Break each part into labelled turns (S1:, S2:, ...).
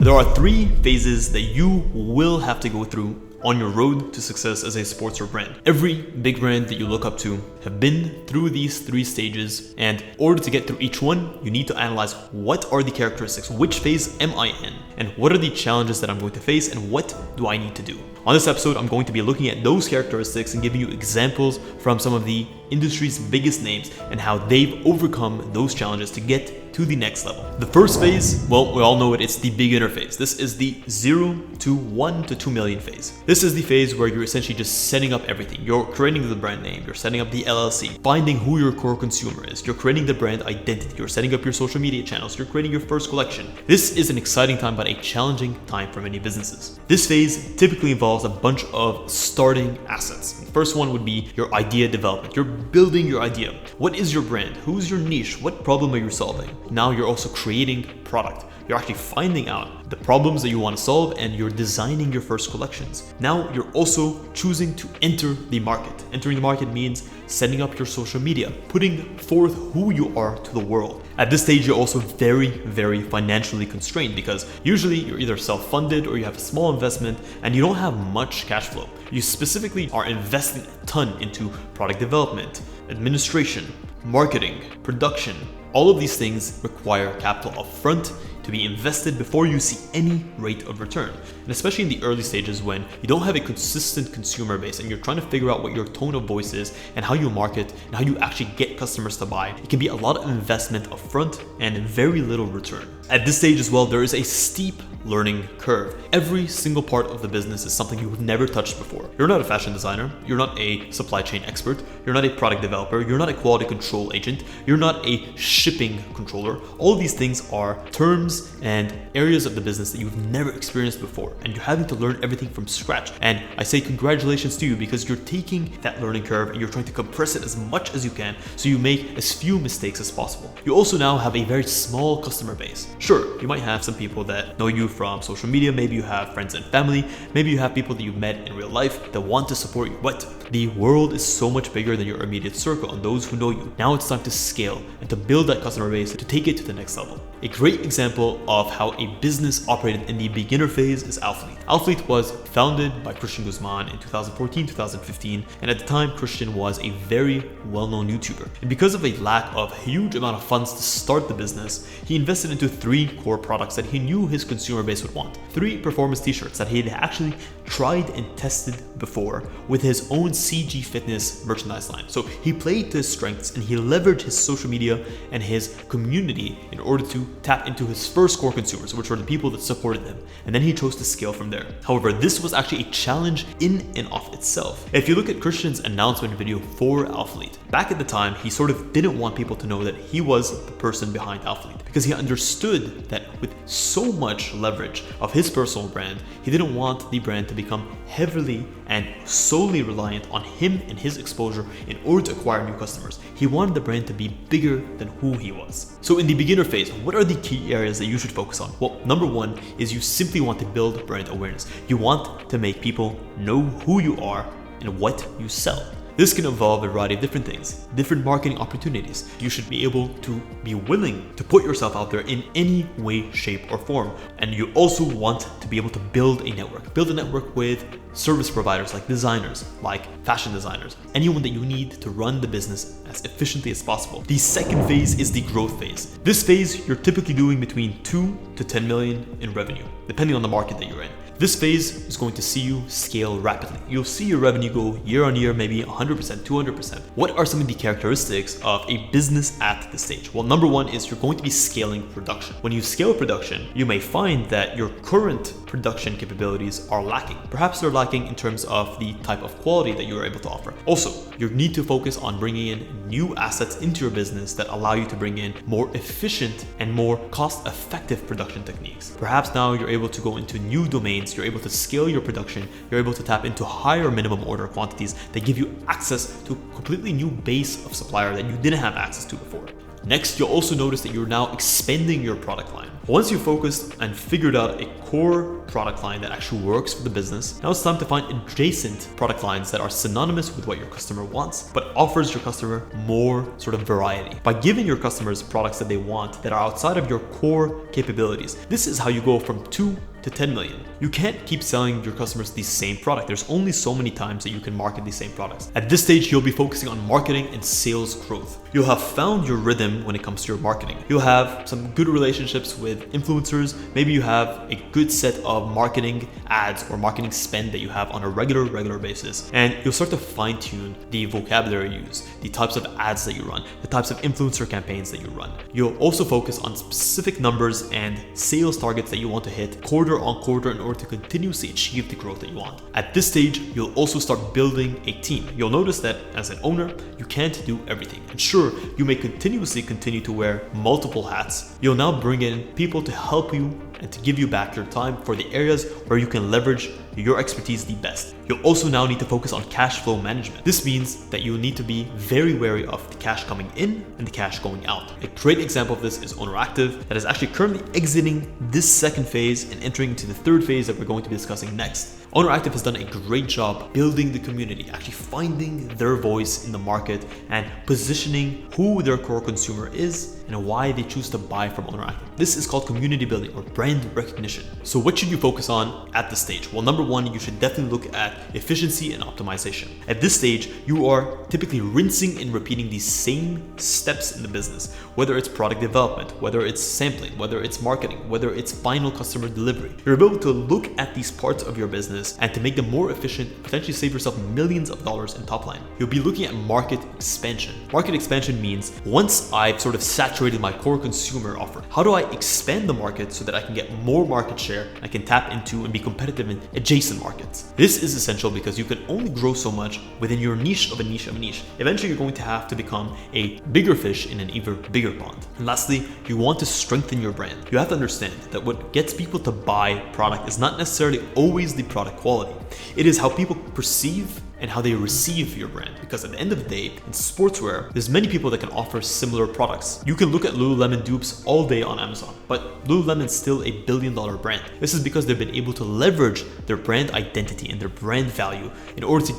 S1: There are 3 phases that you will have to go through on your road to success as a sportswear brand. Every big brand that you look up to have been through these 3 stages, and in order to get through each one, you need to analyze what are the characteristics, which phase am I in, and what are the challenges that I'm going to face, and what do I need to do. On this episode, I'm going to be looking at those characteristics and giving you examples from some of the industry's biggest names and how they've overcome those challenges to get to the next level. The first phase, well, we all know it, it's the beginner phase. This is the 0 to 1 to 2 million phase. This is the phase where you're essentially just setting up everything. You're creating the brand name, you're setting up the LLC, finding who your core consumer is, you're creating the brand identity, you're setting up your social media channels, you're creating your first collection. This is an exciting time, but a challenging time for many businesses. This phase typically involves a bunch of starting assets. The first one would be your idea development. You're building your idea. What is your brand? Who's your niche? What problem are you solving? Now you're also creating product. You're actually finding out the problems that you want to solve, and you're designing your first collections. Now you're also choosing to enter the market. Entering the market means setting up your social media, putting forth who you are to the world. At this stage, you're also very financially constrained because usually you're either self-funded or you have a small investment and you don't have much cash flow. You specifically are investing a ton into product development, administration, marketing, production. All of these things require capital upfront to be invested before you see any rate of return. And especially in the early stages when you don't have a consistent consumer base and you're trying to figure out what your tone of voice is and how you market and how you actually get customers to buy, it can be a lot of investment upfront and very little return. At this stage as well, there is a steep learning curve. Every single part of the business is something you've never touched before. You're not a fashion designer, you're not a supply chain expert, you're not a product developer, you're not a quality control agent, you're not a shipping controller. All of these things are terms and areas of the business that you've never experienced before, and you're having to learn everything from scratch. And I say congratulations to you because you're taking that learning curve and you're trying to compress it as much as you can so you make as few mistakes as possible. You also now have a very small customer base. Sure, you might have some people that know you from social media, maybe you have friends and family, maybe you have people that you've met in real life that want to support you, but the world is so much bigger than your immediate circle and those who know you. Now it's time to scale and to build that customer base to take it to the next level. A great example of how a business operated in the beginner phase is Alphalete. Alphalete was founded by Christian Guzman in 2014, 2015, and at the time Christian was a very well-known YouTuber. And because of a lack of huge amount of funds to start the business, he invested into 3 core products that he knew his consumer base would want. 3 performance t-shirts that he had actually tried and tested before with his own CG Fitness merchandise line. So he played to his strengths and he leveraged his social media and his community in order to tap into his first core consumers, which were the people that supported him. And then he chose to scale from there. However, this was actually a challenge in and of itself. If you look at Christian's announcement video for Alphalete, back at the time, he sort of didn't want people to know that he was the person behind Alphalete because he understood that with so much leverage of his personal brand, he didn't want the brand to become heavily and solely reliant on him and his exposure in order to acquire new customers. He wanted the brand to be bigger than who he was. So in the beginner phase, what are the key areas that you should focus on? Well, number 1 is you simply want to build brand awareness. You want to make people know who you are and what you sell. This can involve a variety of different things, different marketing opportunities. You should be able to be willing to put yourself out there in any way, shape, or form. And you also want to be able to build a network. Build a network with service providers like designers, like fashion designers, anyone that you need to run the business as efficiently as possible. The second phase is the growth phase. This phase, you're typically doing between 2 to 10 million in revenue, depending on the market that you're in. This phase is going to see you scale rapidly. You'll see your revenue go year on year, maybe 100%, 200%. What are some of the characteristics of a business at this stage? Well, number 1 is you're going to be scaling production. When you scale production, you may find that your current production capabilities are lacking. Perhaps they're lacking in terms of the type of quality that you're able to offer. Also, you need to focus on bringing in new assets into your business that allow you to bring in more efficient and more cost-effective production techniques. Perhaps now you're able to go into new domains, you're able to scale your production, you're able to tap into higher minimum order quantities that give you access to a completely new base of supplier that you didn't have access to before. Next, you'll also notice that you're now expanding your product line. Once you've focused and figured out a core product line that actually works for the business, now it's time to find adjacent product lines that are synonymous with what your customer wants, but offers your customer more sort of variety. By giving your customers products that they want that are outside of your core capabilities, this is how you go from 2 to 10 million. You can't keep selling your customers the same product. There's only so many times that you can market the same products. At this stage, you'll be focusing on marketing and sales growth. You'll have found your rhythm when it comes to your marketing. You'll have some good relationships with influencers. Maybe you have a good set of marketing ads or marketing spend that you have on a regular basis. And you'll start to fine tune the vocabulary you use, the types of ads that you run, the types of influencer campaigns that you run. You'll also focus on specific numbers and sales targets that you want to hit quarter on quarter in order to continuously achieve the growth that you want. At this stage, you'll also start building a team. You'll notice that as an owner, you can't do everything. And sure, you may continuously continue to wear multiple hats. You'll now bring in people to help you and to give you back your time for the areas where you can leverage your expertise the best. You'll also now need to focus on cash flow management. This means that you need to be very wary of the cash coming in and the cash going out. A great example of this is Owner Active that is actually currently exiting this second phase and entering into the third phase that we're going to be discussing next. Owner Active has done a great job building the community, actually finding their voice in the market and positioning who their core consumer is and why they choose to buy from Owner Active. This is called community building or brand recognition. So what should you focus on at this stage? Well, number one, you should definitely look at efficiency and optimization. At this stage, you are typically rinsing and repeating these same steps in the business, whether it's product development, whether it's sampling, whether it's marketing, whether it's final customer delivery. You're able to look at these parts of your business and to make them more efficient, potentially save yourself millions of dollars in top line. You'll be looking at market expansion. Market expansion means once I've sort of saturated my core consumer offer, how do I expand the market so that I can get more market share, I can tap into and be competitive in adjacent markets. This is essential because you can only grow so much within your niche of a niche of a niche. Eventually, you're going to have to become a bigger fish in an even bigger pond. And lastly, you want to strengthen your brand. You have to understand that what gets people to buy product is not necessarily always the product quality. It is how people perceive and how they receive your brand. Because at the end of the day, in sportswear, there's many people that can offer similar products. You can look at Lululemon dupes all day on Amazon, but Lululemon's still a billion-dollar brand. This is because they've been able to leverage their brand identity and their brand value in order to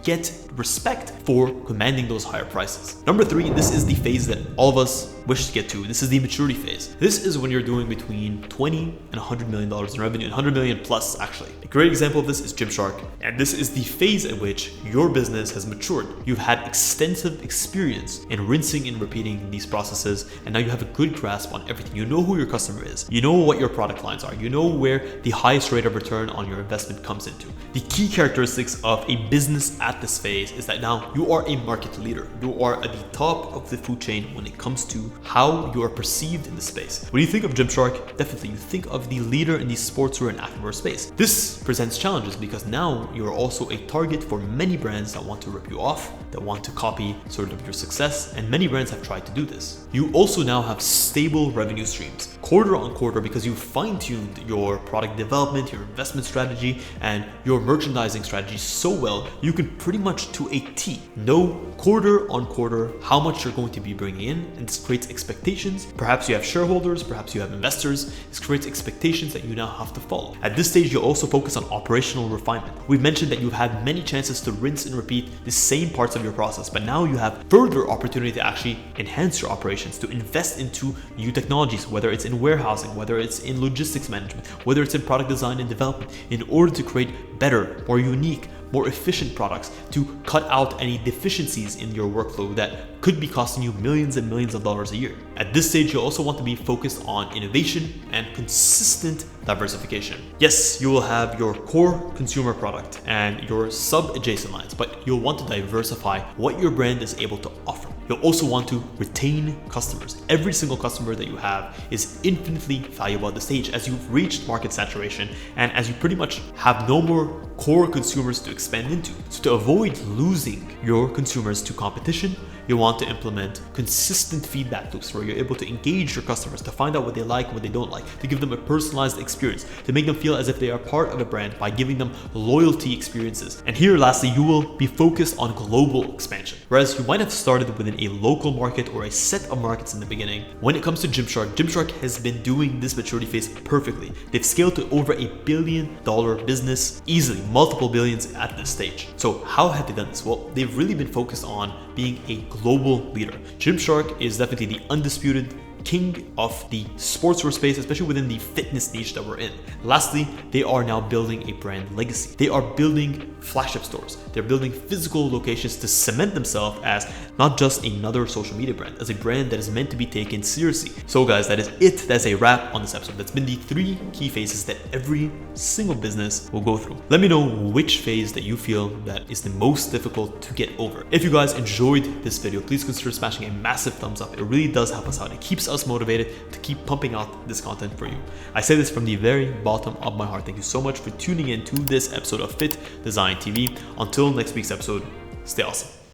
S1: get respect for commanding those higher prices. Number three, this is the phase that all of us wish to get to. This is the maturity phase. This is when you're doing between $20 and $100 million in revenue, and 100 million plus actually. A great example of this is Gymshark, and this is the phase at which your business has matured. You've had extensive experience in rinsing and repeating these processes, and now you have a good grasp on everything. You know who your customer is. You know what your product lines are. You know where the highest rate of return on your investment comes into. The key characteristics of a business at this phase is that now you are a market leader. You are at the top of the food chain when it comes to how you are perceived in the space. When you think of Gymshark, definitely you think of the leader in the sportswear and activewear space. This presents challenges because now you're also a target for many brands that want to rip you off, that want to copy sort of your success, and many brands have tried to do this. You also now have stable revenue streams, quarter on quarter, because you've fine-tuned your product development, your investment strategy, and your merchandising strategy so well, you can pretty much to a T know quarter on quarter how much you're going to be bringing in, and this creates expectations. Perhaps you have shareholders, perhaps you have investors. This creates expectations that you now have to follow. At this stage, you'll also focus on operational refinement. We've mentioned that you've had many chances to rinse and repeat the same parts of your process, but now you have further opportunity to actually enhance your operations, to invest into new technologies, whether it's in warehousing, whether it's in logistics management, whether it's in product design and development, in order to create better, more unique, more efficient products, to cut out any deficiencies in your workflow that could be costing you millions and millions of dollars a year. At this stage, you'll also want to be focused on innovation and consistent diversification. Yes, you will have your core consumer product and your sub-adjacent lines, but you'll want to diversify what your brand is able to offer. You'll also want to retain customers. Every single customer that you have is infinitely valuable at this stage as you've reached market saturation and as you pretty much have no more core consumers to expand into. So to avoid losing your consumers to competition, you want to implement consistent feedback loops where you're able to engage your customers, to find out what they like and what they don't like, to give them a personalized experience, to make them feel as if they are part of a brand by giving them loyalty experiences. And here, lastly, you will be focused on global expansion. Whereas you might have started within a local market or a set of markets in the beginning, when it comes to Gymshark has been doing this maturity phase perfectly. They've scaled to over $1 billion business, easily multiple billions at this stage. So how have they done this? Well, they've really been focused on being a global leader. Gymshark is definitely the undisputed king of the sportswear space, especially within the fitness niche that we're in. Lastly, they are now building a brand legacy. They are building flagship stores. They're building physical locations to cement themselves as not just another social media brand, as a brand that is meant to be taken seriously. So guys, that is it. That's a wrap on this episode. That's been the 3 key phases that every single business will go through. Let me know which phase that you feel that is the most difficult to get over. If you guys enjoyed this video, please consider smashing a massive thumbs up. It really does help us out. It keeps us motivated to keep pumping out this content for you. I say this from the very bottom of my heart. Thank you so much for tuning in to this episode of Fit Design TV. Until next week's episode, stay awesome.